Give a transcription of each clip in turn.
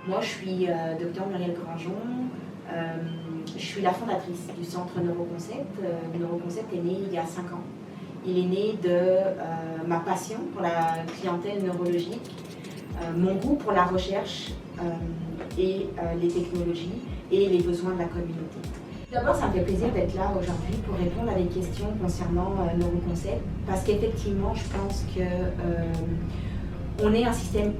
Moi, je suis Dr Muriel Granjon. Je suis la fondatrice du centre Neuroconcept. Neuroconcept est né il y a 5 ans. Il est né de ma passion pour la clientèle neurologique, mon goût pour la recherche et les technologies et les besoins de la communauté. D'abord, ça me fait plaisir d'être là aujourd'hui pour répondre à des questions concernant Neuroconcept, parce qu'effectivement, je pense qu'on est un système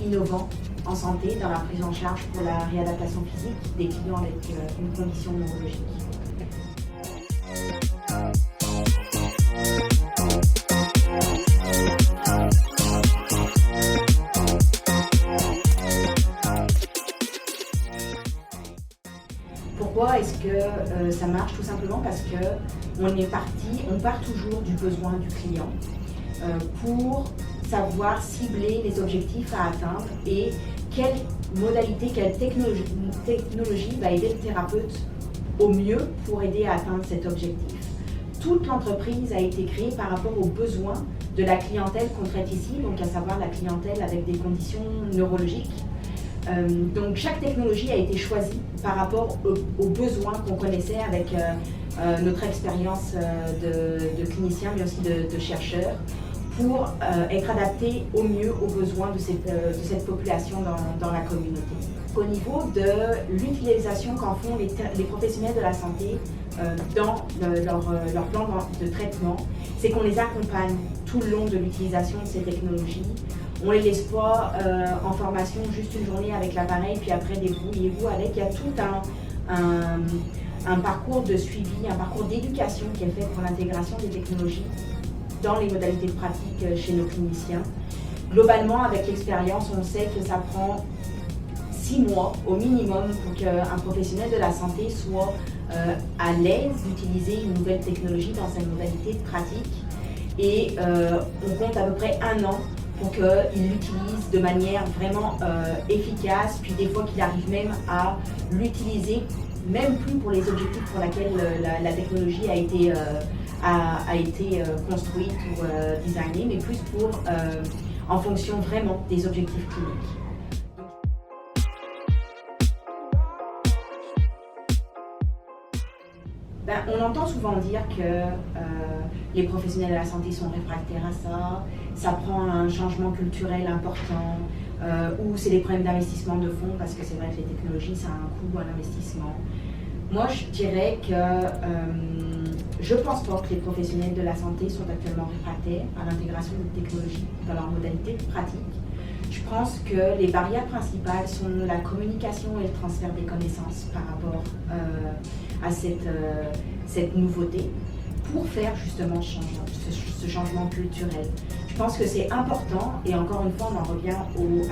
innovant en santé dans la prise en charge pour la réadaptation physique des clients avec une condition neurologique. Pourquoi est-ce que ça marche? Tout simplement parce qu'on part toujours du besoin du client pour savoir cibler les objectifs à atteindre et quelle modalité, quelle technologie va aider le thérapeute au mieux pour aider à atteindre cet objectif. Toute l'entreprise a été créée par rapport aux besoins de la clientèle qu'on traite ici, donc à savoir la clientèle avec des conditions neurologiques. Donc chaque technologie a été choisie par rapport aux besoins qu'on connaissait avec notre expérience de cliniciens mais aussi de chercheurs pour être adaptée au mieux aux besoins de cette population dans la communauté. Au niveau de l'utilisation qu'en font les professionnels de la santé dans leur plan de traitement, c'est qu'on les accompagne tout le long de l'utilisation de ces technologies. On ne les laisse pas en formation juste une journée avec l'appareil, puis après débrouillez-vous avec. Il y a tout un parcours de suivi, un parcours d'éducation qui est fait pour l'intégration des technologies dans les modalités de pratique chez nos cliniciens. Globalement, avec l'expérience, on sait que ça prend 6 mois au minimum pour qu'un professionnel de la santé soit à l'aise d'utiliser une nouvelle technologie dans sa modalité de pratique. Et on compte à peu près 1 an pour qu'il l'utilise de manière vraiment efficace, puis des fois qu'il arrive même à l'utiliser, même plus pour les objectifs pour lesquels la technologie a été construite ou designée, mais plus pour en fonction vraiment des objectifs cliniques. On entend souvent dire que les professionnels de la santé sont réfractaires à ça prend un changement culturel important, ou c'est des problèmes d'investissement de fonds, parce que c'est vrai que les technologies, ça a un coût, un investissement. Moi, je dirais que je ne pense pas que les professionnels de la santé sont actuellement réfractaires à l'intégration de technologies dans leur modalité de pratique. Je pense que les barrières principales sont la communication et le transfert des connaissances par rapport à cette nouveauté pour faire justement ce changement culturel. Je pense que c'est important, et encore une fois on en revient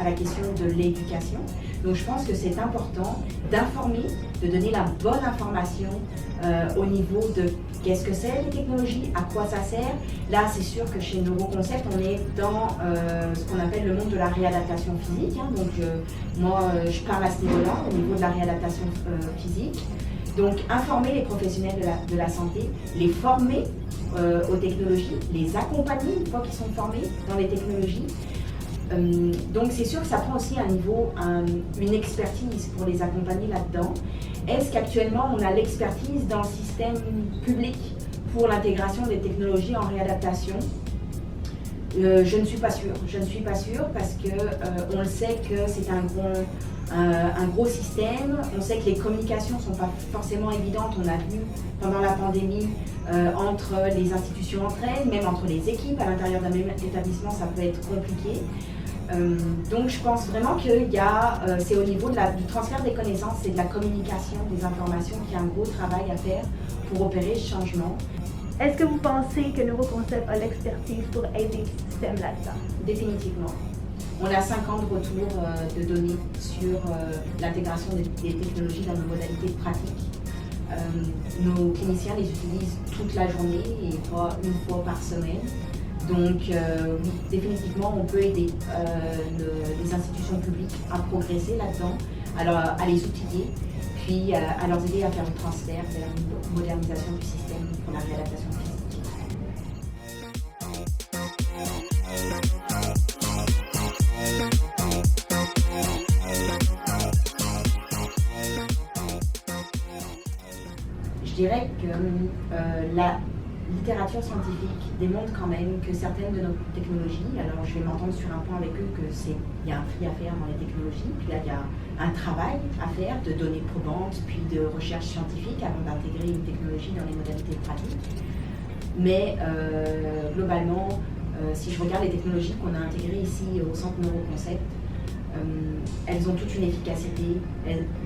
à la question de l'éducation. Donc je pense que c'est important d'informer, de donner la bonne information au niveau de qu'est-ce que c'est les technologies, à quoi ça sert. Là c'est sûr que chez Neuroconcept on est dans ce qu'on appelle le monde de la réadaptation physique. Donc moi je parle à ce niveau-là, au niveau de la réadaptation physique. Donc informer les professionnels de la santé, les former aux technologies, les accompagner une fois qu'ils sont formés dans les technologies. Donc c'est sûr que ça prend aussi un niveau, une expertise pour les accompagner là-dedans. Est-ce qu'actuellement on a l'expertise dans le système public pour l'intégration des technologies en réadaptation? Je ne suis pas sûre. Je ne suis pas sûre parce que on le sait que c'est un gros système. On sait que les communications ne sont pas forcément évidentes. On a vu pendant la pandémie entre les institutions entre elles, même entre les équipes à l'intérieur d'un même établissement, ça peut être compliqué. Donc je pense vraiment qu'il y a, c'est au niveau du transfert des connaissances et de la communication des informations qu'il y a un gros travail à faire pour opérer ce changement. Est-ce que vous pensez que Neuroconcept a l'expertise pour aider ce système là-dedans? Définitivement. On a 5 ans de retour de données sur l'intégration des technologies dans nos modalités de pratique. Nos cliniciens les utilisent toute la journée et pas une fois par semaine. Donc oui, définitivement, on peut aider les institutions publiques à progresser là-dedans, à les outiller, puis à leur aider à faire le transfert vers une modernisation du système pour la réadaptation physique. dirais que la littérature scientifique démontre quand même que certaines de nos technologies, alors je vais m'entendre sur un point avec eux il y a un tri à faire dans les technologies, puis là il y a un travail à faire de données probantes, puis de recherche scientifique avant d'intégrer une technologie dans les modalités pratiques. Mais globalement, si je regarde les technologies qu'on a intégrées ici au Centre Neuroconcept, elles ont toute une efficacité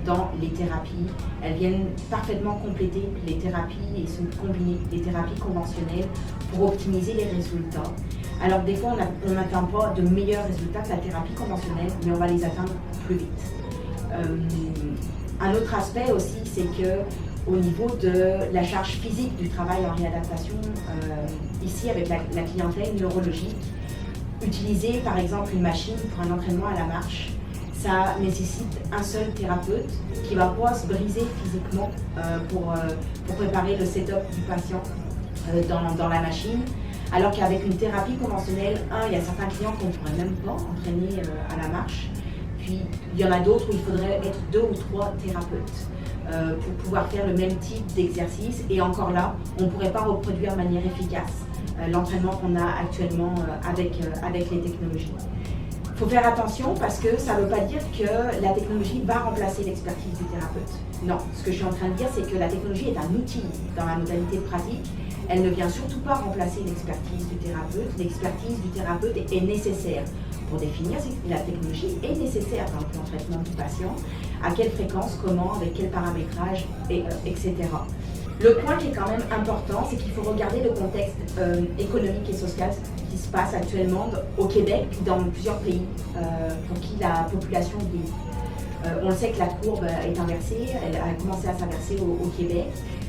dans les thérapies. Elles viennent parfaitement compléter les thérapies et sont combinées les thérapies conventionnelles pour optimiser les résultats. Alors des fois, on n'atteint pas de meilleurs résultats que la thérapie conventionnelle, mais on va les atteindre plus vite. Un autre aspect aussi, c'est que au niveau de la charge physique du travail en réadaptation, ici avec la clientèle neurologique, utiliser par exemple une machine pour un entraînement à la marche, ça nécessite un seul thérapeute qui va pouvoir se briser physiquement pour préparer le setup du patient dans la machine. Alors qu'avec une thérapie conventionnelle, il y a certains clients qu'on ne pourrait même pas entraîner à la marche. Puis il y en a d'autres où il faudrait être 2 ou 3 thérapeutes pour pouvoir faire le même type d'exercice. Et encore là, on ne pourrait pas reproduire de manière efficace l'entraînement qu'on a actuellement avec les technologies. Il faut faire attention parce que ça ne veut pas dire que la technologie va remplacer l'expertise du thérapeute. Non, ce que je suis en train de dire, c'est que la technologie est un outil dans la modalité de pratique. Elle ne vient surtout pas remplacer l'expertise du thérapeute. L'expertise du thérapeute est nécessaire pour définir si la technologie est nécessaire dans le plan de traitement du patient, à quelle fréquence, comment, avec quel paramétrage, etc. Le point qui est quand même important, c'est qu'il faut regarder le contexte économique et social qui se passe actuellement au Québec, dans plusieurs pays pour qui la population vieillit. On le sait que la courbe est inversée, elle a commencé à s'inverser au Québec.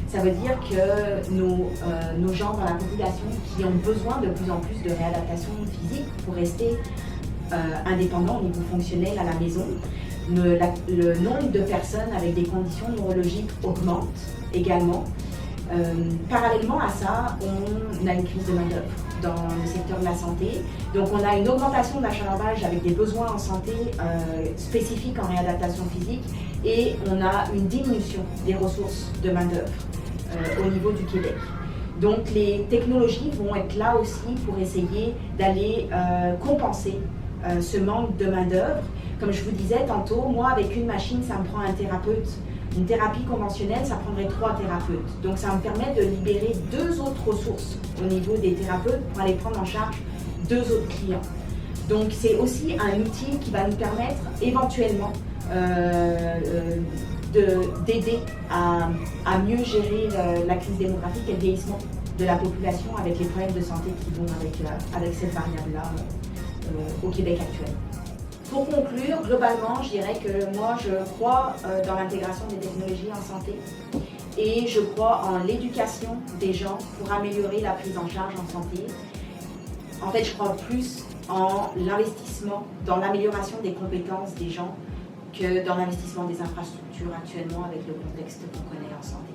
Ça veut dire que nos gens dans la population qui ont besoin de plus en plus de réadaptation physique pour rester indépendants au niveau fonctionnel à la maison, le nombre de personnes avec des conditions neurologiques augmente également. Parallèlement à ça, on a une crise de main-d'œuvre dans le secteur de la santé. Donc on a une augmentation de l'achalandage avec des besoins en santé spécifiques en réadaptation physique et on a une diminution des ressources de main-d'œuvre au niveau du Québec. Donc les technologies vont être là aussi pour essayer d'aller compenser ce manque de main-d'œuvre. Comme je vous disais tantôt, moi avec une machine, ça me prend un thérapeute. Une thérapie conventionnelle, ça prendrait 3 thérapeutes. Donc ça me permet de libérer 2 autres ressources au niveau des thérapeutes pour aller prendre en charge 2 autres clients. Donc c'est aussi un outil qui va nous permettre éventuellement d'aider à mieux gérer la crise démographique et le vieillissement de la population avec les problèmes de santé qui vont avec cette variable-là au Québec actuel. Pour conclure, globalement, je dirais que moi, je crois dans l'intégration des technologies en santé et je crois en l'éducation des gens pour améliorer la prise en charge en santé. En fait, je crois plus en l'investissement dans l'amélioration des compétences des gens que dans l'investissement des infrastructures actuellement avec le contexte qu'on connaît en santé.